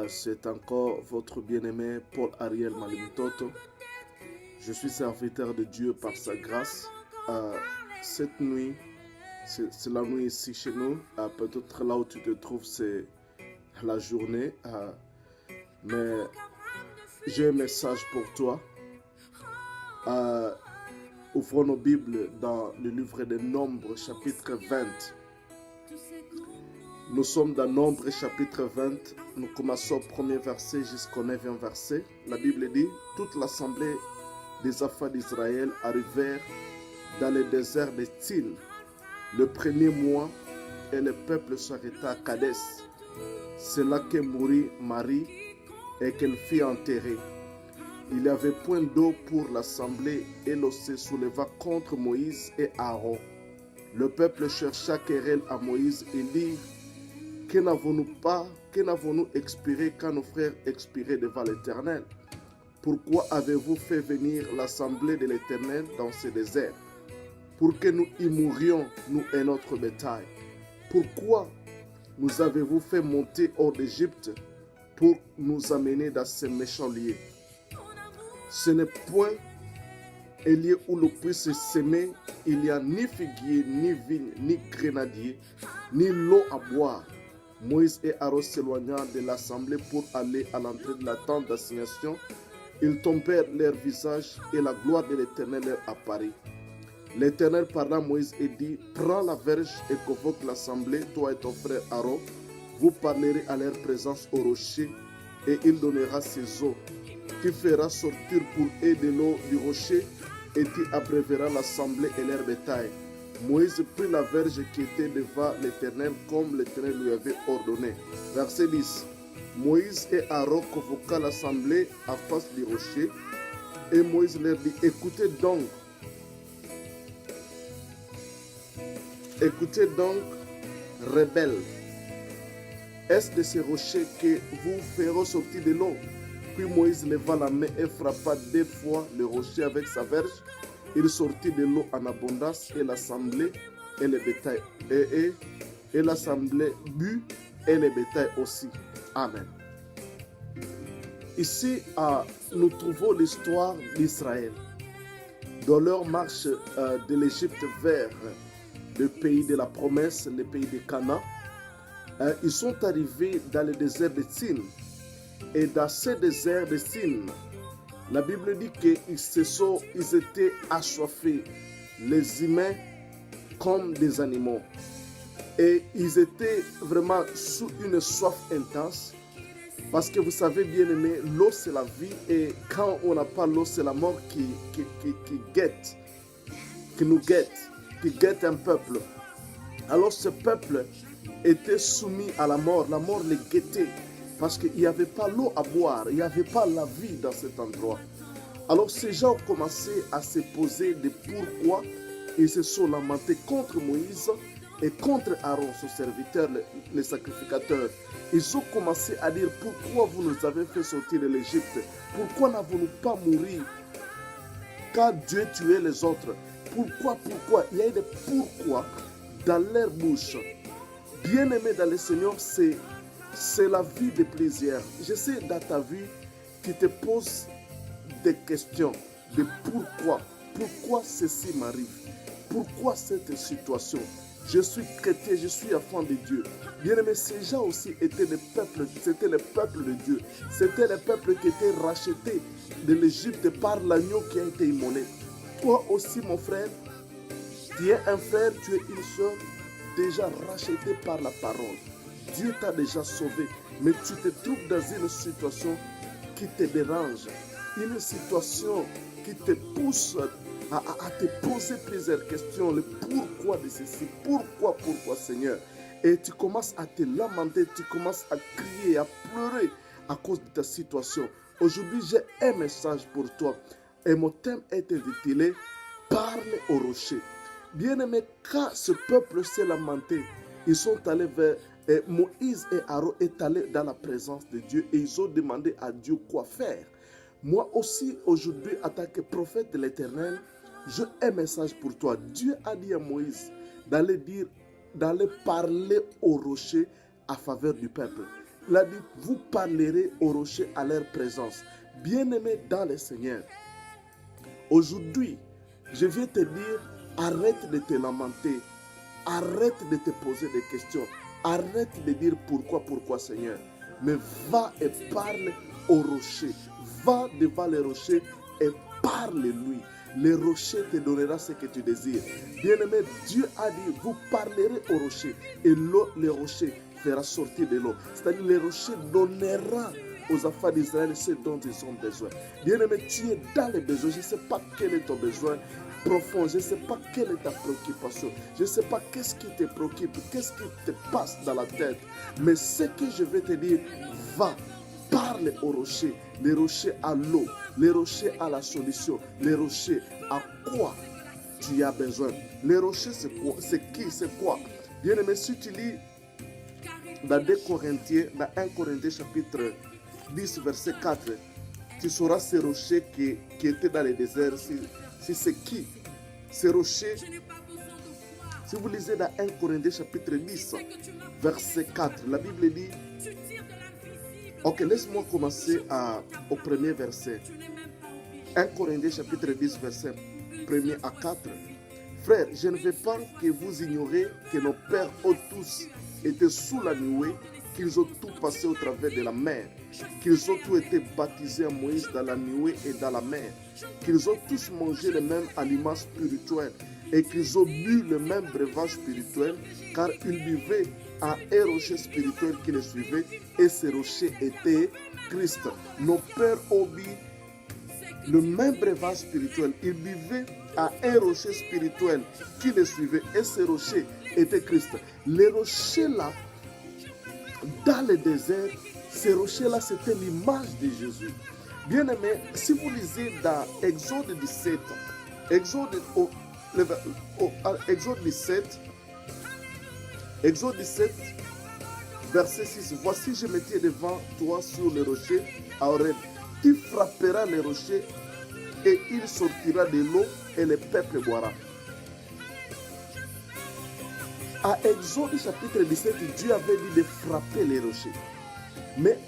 C'est encore votre bien-aimé Paul Ariel Malimitoto. Je suis serviteur de Dieu par sa grâce. Cette nuit, c'est la nuit ici chez nous. Peut-être là où tu te trouves, c'est la journée. Mais j'ai un message pour toi. Ouvrons nos Bibles dans le livre des Nombres, chapitre 20. Nous sommes dans Nombres, chapitre 20. Nous commençons au premier verset jusqu'au 9e verset. La Bible dit, toute l'assemblée des enfants d'Israël arrivèrent dans le désert de Tsin le premier mois, et le peuple s'arrêta à Kadès. C'est là que mourut Marie et qu'elle fut enterrée. Il n'y avait point d'eau pour l'assemblée, et l'eau se souleva contre Moïse et Aaron. Le peuple chercha querelle à Moïse et dit, que n'avons-nous expiré quand nos frères expiraient devant l'Éternel? Pourquoi avez-vous fait venir l'assemblée de l'Éternel dans ce désert? Pour que nous y mourions, nous et notre bétail. Pourquoi nous avez-vous fait monter hors d'Égypte pour nous amener dans ces méchants lieux? Ce n'est point un lieu où l'on puisse s'aimer. Il n'y a ni figuier, ni vigne, ni grenadier, ni l'eau à boire. Moïse et Aaron s'éloignant de l'assemblée pour aller à l'entrée de la tente d'assignation. Ils tombèrent leur visage et la gloire de l'Éternel leur apparut. L'Éternel parla à Moïse et dit, prends la verge et convoque l'assemblée, toi et ton frère Aaron. Vous parlerez à leur présence au rocher et il donnera ses eaux. Tu feras sortir pour eux de l'eau du rocher et tu abreuveras l'assemblée et leur bétail. Moïse prit la verge qui était devant l'Éternel comme l'Éternel lui avait ordonné. Verset 10. Moïse et Aaron convoqua l'assemblée en face du rocher et Moïse leur dit, écoutez donc, rebelles, est-ce de ces rochers que vous ferez sortir de l'eau? Puis Moïse leva la main et frappa 2 fois le rocher avec sa verge. Il sortit de l'eau en abondance et l'assemblée et le bétail. Et l'assemblée but et le bétail aussi. Amen. Ici, nous trouvons l'histoire d'Israël. Dans leur marche de l'Égypte vers le pays de la promesse, le pays de Canaan, ils sont arrivés dans le désert de Tsin. Et dans ce désert de Tsin, la Bible dit qu'ils étaient assoiffés, les humains comme des animaux. Et ils étaient vraiment sous une soif intense. Parce que vous savez bien aimé, l'eau c'est la vie. Et quand on n'a pas l'eau, c'est la mort qui nous guette, qui guette un peuple. Alors ce peuple était soumis à la mort les guettait. Parce qu'il n'y avait pas l'eau à boire, il n'y avait pas la vie dans cet endroit. Alors ces gens ont commencé à se poser de pourquoi ils se sont lamentés contre Moïse et contre Aaron, son serviteur, le sacrificateur. Ils ont commencé à dire pourquoi vous nous avez fait sortir de l'Égypte? Pourquoi n'avons-nous pas mouru quand Dieu tuait les autres? Pourquoi? Il y a des pourquoi dans leur bouche. Bien-aimé dans le Seigneur, c'est la vie de plaisir. Je sais dans ta vie, tu te poses des questions de pourquoi. Pourquoi ceci m'arrive? Pourquoi cette situation? Je suis chrétien, je suis enfant de Dieu. Bien-aimé, ces gens aussi étaient le peuple, c'était le peuple de Dieu. C'était le peuple qui était racheté de l'Égypte par l'agneau qui a été immolé. Toi aussi, mon frère, tu es un frère, tu es une soeur, déjà racheté par la parole. Dieu t'a déjà sauvé, mais tu te trouves dans une situation qui te dérange, une situation qui te pousse à te poser plusieurs questions, le pourquoi de ceci, pourquoi Seigneur. Et tu commences à te lamenter, tu commences à crier, à pleurer à cause de ta situation. Aujourd'hui, j'ai un message pour toi et mon thème est intitulé « Parle au rocher ». Bien-aimé, quand ce peuple s'est lamenté, ils sont allés vers Moïse et Aaron est allé dans la présence de Dieu et ils ont demandé à Dieu quoi faire. Moi aussi, aujourd'hui, en tant que prophète de l'Éternel, j'ai un message pour toi. Dieu a dit à Moïse d'aller parler au rocher à faveur du peuple. Il a dit, vous parlerez aux rochers à leur présence. Bien-aimé dans le Seigneur, aujourd'hui, je viens te dire, arrête de te lamenter, arrête de te poser des questions, arrête de dire pourquoi Seigneur, mais va et parle aux rochers, va devant les rochers et parle-lui. Les rochers te donnera ce que tu désires. Bien-aimé, Dieu a dit, vous parlerez aux rochers et l'eau, les rochers fera sortir de l'eau. C'est-à-dire, les rochers donneront aux enfants d'Israël ce dont ils ont besoin. Bien-aimé, tu es dans les besoins. Je ne sais pas quel est ton besoin profond. Je ne sais pas quelle est ta préoccupation. Je ne sais pas qu'est-ce qui te préoccupe, qu'est-ce qui te passe dans la tête. Mais ce que je vais te dire, va. Parle aux rochers, les rochers à l'eau, les rochers à la solution, les rochers à quoi tu as besoin. Les rochers, c'est quoi? C'est qui? C'est quoi? Bien aimé, si tu lis dans 2 Corinthiens, dans 1 Corinthiens chapitre 10, verset 4, tu sauras ces rochers qui étaient dans le désert, si c'est qui? Ces rochers, si vous lisez dans 1 Corinthiens chapitre 10, verset 4, la Bible dit, ok, laisse-moi commencer au premier verset. 1 Corinthiens chapitre 10, verset 1er à 4. Frères, je ne veux pas que vous ignorez que nos pères ont tous été sous la nuée, qu'ils ont tout passé au travers de la mer, qu'ils ont tous été baptisés en Moïse dans la nuée et dans la mer, qu'ils ont tous mangé le même aliment spirituel et qu'ils ont bu le même breuvage spirituel, car ils buvaient à un rocher spirituel qui les suivait, et ce rocher était Christ. Nos pères ont bu le même breuvage spirituel. Ils buvaient à un rocher spirituel qui les suivait, et ce rocher était Christ. Les rochers-là, dans le désert, ces rochers-là, c'était l'image de Jésus. Bien aimé, si vous lisez dans Exode 17, Exode 17, verset 6. Voici, je me tiens devant toi sur le rocher à Horeb. Tu frapperas les rochers et il sortira de l'eau et le peuple boira. À Exode chapitre 17, Dieu avait dit de frapper les rochers. Mais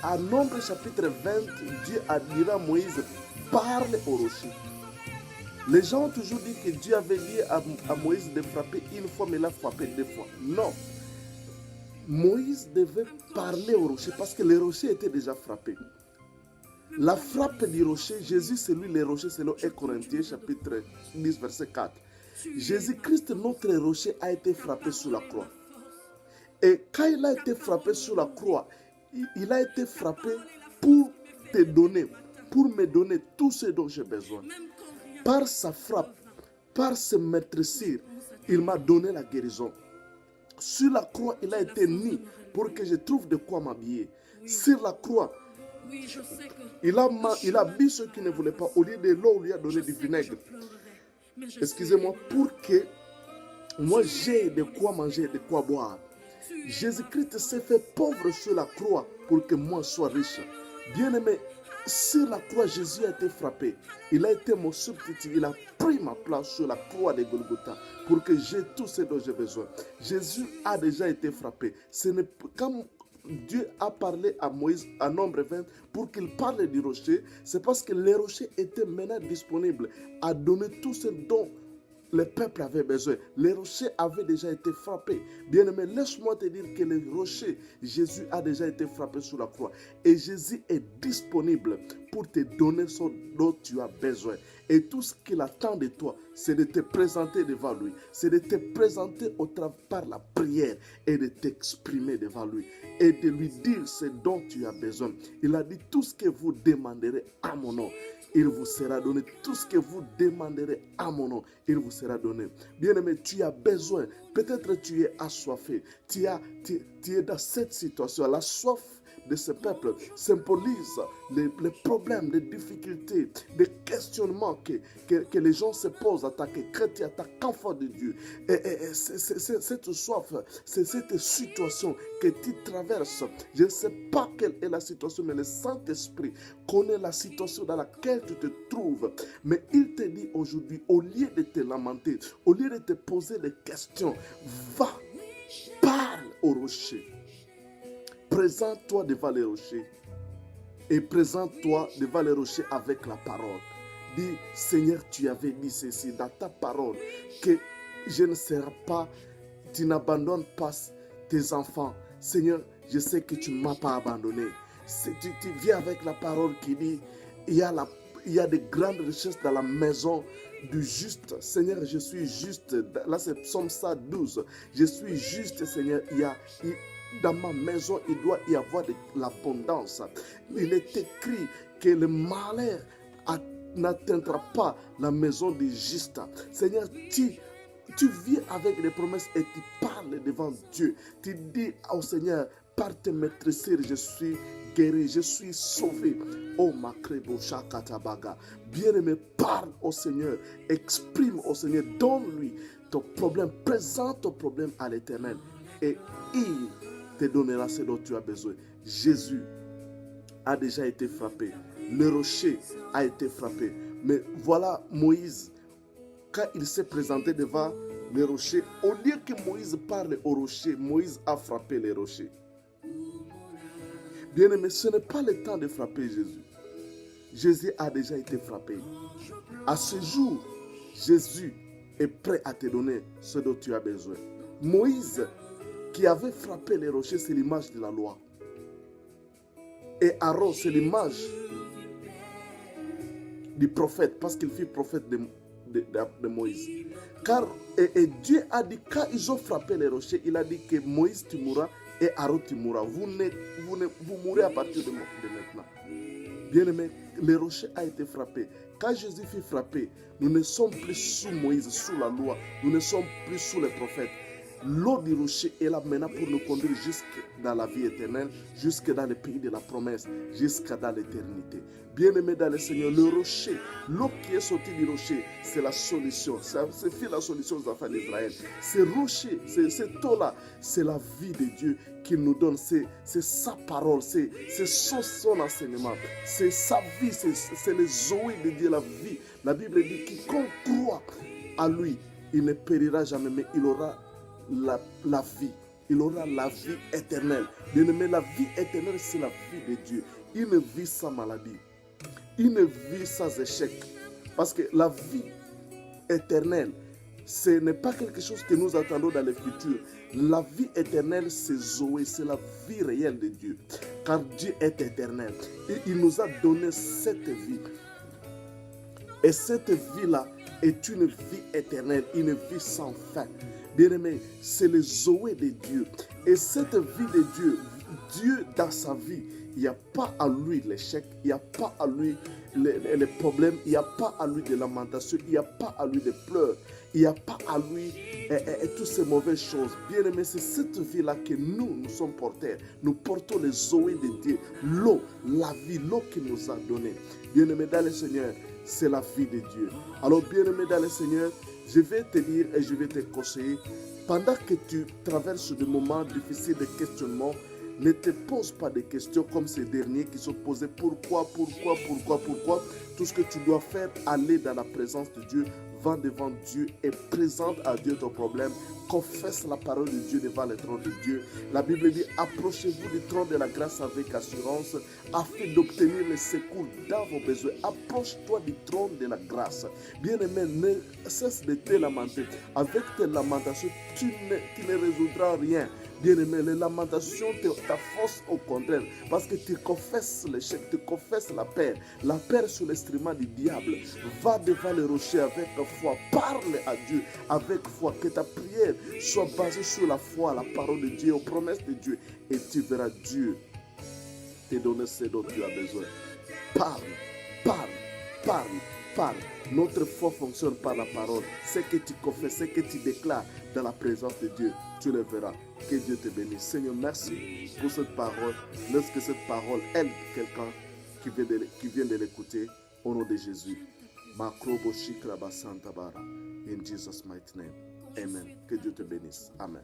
à Nombre chapitre 20, Dieu a dit à Moïse, parle aux rochers. Les gens ont toujours dit que Dieu avait dit à Moïse de frapper une fois, mais il a frappé 2 fois. Non. Moïse devait parler au rocher parce que les rochers étaient déjà frappés. La frappe du rocher, Jésus, c'est lui, les rochers, selon 1 Corinthiens chapitre 10, verset 4. Jésus-Christ, notre rocher, a été frappé sur la croix. Et quand il a été frappé sur la croix, il a été frappé pour te donner, pour me donner tout ce dont j'ai besoin. Par sa frappe, par ses meurtrissures, il m'a donné la guérison. Sur la croix, il a été mis pour que je trouve de quoi m'habiller. Sur la croix, il a bu ceux qui ne voulaient pas. Au lieu de l'eau, il lui a donné du vinaigre. Excusez-moi, pour que moi j'ai de quoi manger, de quoi boire. Jésus-Christ s'est fait pauvre sur la croix pour que moi sois riche. Bien-aimé, sur la croix, Jésus a été frappé. Il a été mon substitut. Il a pris ma place sur la croix de Golgotha pour que j'ai tout ce dont j'ai besoin. Jésus a déjà été frappé. Comme Dieu a parlé à Moïse à Nombre 20 pour qu'il parle du rocher, c'est parce que les rochers étaient maintenant disponibles à donner tout ce dont le peuple avait besoin. Les rochers avaient déjà été frappés. Bien-aimé, laisse-moi te dire que les rochers, Jésus a déjà été frappé sur la croix. Et Jésus est disponible pour te donner ce dont tu as besoin. Et tout ce qu'il attend de toi, c'est de te présenter devant lui. C'est de te présenter par la prière et de t'exprimer devant lui. Et de lui dire ce dont tu as besoin. Il a dit tout ce que vous demanderez à mon nom, il vous sera donné. Tout ce que vous demanderez à mon nom, il vous sera donné. Bien-aimé, tu as besoin. Peut-être tu es assoiffé. Tu es dans cette situation. La soif de ce peuple symbolise les problèmes, les difficultés, les questionnements que les gens se posent en tant que chrétien, en tant qu'enfant de Dieu. Et cette soif, c'est cette situation que tu traverses. Je ne sais pas quelle est la situation, mais le Saint-Esprit connaît la situation dans laquelle tu te trouves. Mais il te dit aujourd'hui, au lieu de te lamenter, au lieu de te poser des questions, va, parle au rocher. présente-toi devant les rochers. Et présente-toi devant les rochers avec la parole. Dis, Seigneur, tu avais dit ceci dans ta parole, que je ne serai pas, tu n'abandonnes pas tes enfants. Seigneur, je sais que tu ne m'as pas abandonné. Tu viens avec la parole qui dit, il y a de grandes richesses dans la maison du juste. Seigneur, je suis juste. Là, c'est Psaume 112. Je suis juste, Seigneur. Dans ma maison, il doit y avoir de l'abondance. Il est écrit que le malheur n'atteindra pas la maison du juste. Seigneur, tu viens avec des promesses et tu parles devant Dieu. Tu dis au Seigneur, par tes maîtresses, je suis guéri, je suis sauvé. Oh Makrebo Shakatabaga. Bien-aimé, parle au Seigneur, exprime au Seigneur, donne-lui ton problème, présente ton problème à l'Éternel et il te donnera ce dont tu as besoin. Jésus a déjà été frappé, le rocher a été frappé. Mais voilà Moïse, quand il s'est présenté devant le rocher, au lieu que Moïse parle au rocher, Moïse a frappé les rochers. Bien-aimé, ce n'est pas le temps de frapper Jésus. Jésus a déjà été frappé. À ce jour, Jésus est prêt à te donner ce dont tu as besoin. Moïse, qui avait frappé les rochers, c'est l'image de la loi. Et Aaron, c'est l'image du prophète, parce qu'il fut prophète de Moïse. Car et Dieu a dit, quand ils ont frappé les rochers, il a dit que Moïse tu mourras et Aaron tu mourras. Vous mourrez à partir de maintenant. Bien-aimé, le rocher a été frappé. Quand Jésus fut frappé, nous ne sommes plus sous Moïse, sous la loi. Nous ne sommes plus sous les prophètes. L'eau du rocher est là maintenant pour nous conduire jusque dans la vie éternelle, jusque dans le pays de la promesse, jusqu'à dans l'éternité. Bien-aimé dans le Seigneur, le rocher, l'eau qui est sortie du rocher, c'est la solution. C'est la solution aux enfants d'Israël. Ce rocher, cette eau-là, c'est la vie de Dieu qu'il nous donne. C'est sa parole, c'est son enseignement, c'est sa vie, c'est le zoé de Dieu, la vie. La Bible dit quiconque croit à lui, il ne périra jamais, mais il aura la vie. Il aura la vie éternelle. Bien-aimé, la vie éternelle, c'est la vie de Dieu. Une vie sans maladie. Une vie sans échec. Parce que la vie éternelle, ce n'est pas quelque chose que nous attendons dans le futur. La vie éternelle, c'est Zoé, c'est la vie réelle de Dieu. Car Dieu est éternel. Et il nous a donné cette vie. Et cette vie-là est une vie éternelle, une vie sans fin. Bien-aimé, c'est le Zoé de Dieu. Et cette vie de Dieu, Dieu dans sa vie, il n'y a pas à lui l'échec, il n'y a pas à lui les problèmes, il n'y a pas à lui de lamentation, il n'y a pas à lui de pleurs, il n'y a pas à lui toutes ces mauvaises choses. Bien-aimé, c'est cette vie-là que nous sommes porteurs. Nous portons les Zoé de Dieu, l'eau, la vie, l'eau qu'il nous a donnée. Bien-aimé dans le Seigneur, c'est la vie de Dieu. Alors, bien-aimé dans le Seigneur, je vais te dire et je vais te conseiller, pendant que tu traverses des moments difficiles de questionnement, ne te pose pas de questions comme ces derniers qui se posaient pourquoi. Tout ce que tu dois faire, aller dans la présence de Dieu, va devant Dieu et présente à Dieu ton problème. Confesse la parole de Dieu devant le trône de Dieu. La Bible dit, approchez-vous du trône de la grâce avec assurance afin d'obtenir le secours dans vos besoins. Approche-toi du trône de la grâce. Bien-aimé, ne cesse de te lamenter. Avec tes lamentations, tu ne résoudras rien. Bien-aimé, les lamentations t'afforcent au contraire parce que tu confesses l'échec, tu confesses la peur sur l'instrument du diable. Va devant le rocher avec foi, parle à Dieu avec foi, que ta prière soit basée sur la foi, la parole de Dieu, aux promesses de Dieu, et tu verras Dieu te donner ce dont tu as besoin. Parle. Notre foi fonctionne par la parole. Ce que tu confesses, ce que tu déclares dans la présence de Dieu, tu le verras. Que Dieu te bénisse. Seigneur, merci pour cette parole. Lorsque cette parole aide quelqu'un qui vient de l'écouter, au nom de Jésus. In Jesus' mighty name. Amen. Que Dieu te bénisse. Amen.